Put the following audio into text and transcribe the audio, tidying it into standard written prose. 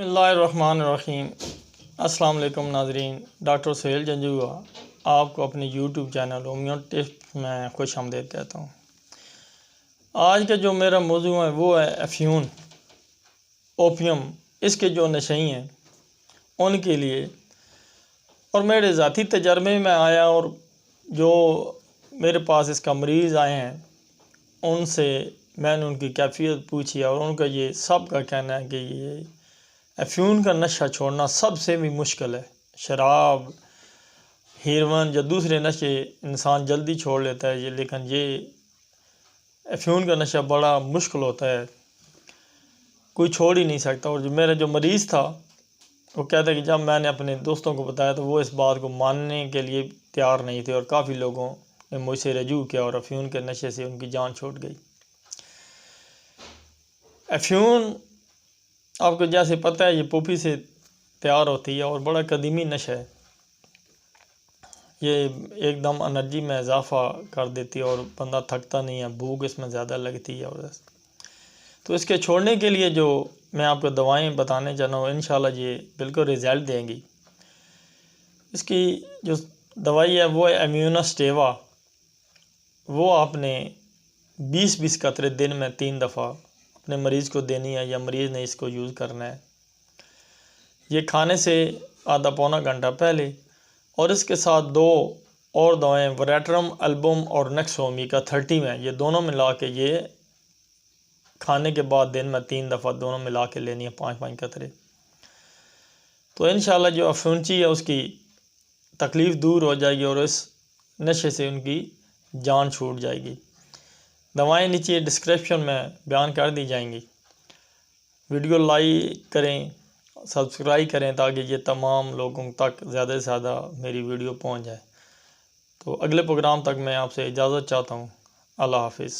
بسم اللہ الرحمن الرحیم۔ السلام علیکم ناظرین، ڈاکٹر سہیل جنجوعہ آپ کو اپنے یوٹیوب چینل ہومیو ٹپس میں خوش آمدید کہتا ہوں۔ آج کا جو میرا موضوع ہے وہ ہے افیون، اوپیم۔ اس کے جو نشئی ہیں ان کے لیے اور میرے ذاتی تجربے میں آیا، اور جو میرے پاس اس کا مریض آئے ہیں ان سے میں نے ان کی کیفیت پوچھی، اور ان کا یہ سب کا کہنا ہے کہ یہ افیون کا نشہ چھوڑنا سب سے بھی مشکل ہے۔ شراب، ہیروئن یا دوسرے نشے انسان جلدی چھوڑ لیتا ہے، لیکن یہ افیون کا نشہ بڑا مشکل ہوتا ہے، کوئی چھوڑ ہی نہیں سکتا۔ اور میرا جو مریض تھا وہ کہتا ہے کہ جب میں نے اپنے دوستوں کو بتایا تو وہ اس بات کو ماننے کے لیے تیار نہیں تھے، اور کافی لوگوں نے مجھ سے رجوع کیا اور افیون کے نشے سے ان کی جان چھوٹ گئی۔ افیون آپ کو جیسے پتہ ہے یہ پوپی سے تیار ہوتی ہے اور بڑا قدیمی نشہ ہے۔ یہ ایک دم انرجی میں اضافہ کر دیتی ہے اور بندہ تھکتا نہیں ہے، بھوک اس میں زیادہ لگتی ہے۔ اور تو اس کے چھوڑنے کے لیے جو میں آپ کو دوائیں بتانے چاہتا ہوں انشاءاللہ یہ بالکل رزلٹ دیں گی۔ اس کی جو دوائی ہے وہ ہے امیونسٹیوا۔ وہ آپ نے 20 قطرے دن میں 3 دفعہ اپنے مریض کو دینی ہے، یا مریض نے اس کو یوز کرنا ہے۔ یہ کھانے سے آدھا پونا گھنٹہ پہلے، اور اس کے ساتھ 2 اور دوائیں وریٹرم البم اور نیکسومیکا 30 میں، یہ دونوں ملا کے یہ کھانے کے بعد دن میں 3 دفعہ دونوں ملا کے لینی ہے، 5 قطرے۔ تو انشاءاللہ جو افیونچی ہے اس کی تکلیف دور ہو جائے گی اور اس نشے سے ان کی جان چھوٹ جائے گی۔ دوائیں نیچے ڈسکرپشن میں بیان کر دی جائیں گی۔ ویڈیو لائک کریں، سبسکرائب کریں تاکہ یہ تمام لوگوں تک زیادہ سے زیادہ میری ویڈیو پہنچ جائے۔ تو اگلے پروگرام تک میں آپ سے اجازت چاہتا ہوں۔ اللہ حافظ۔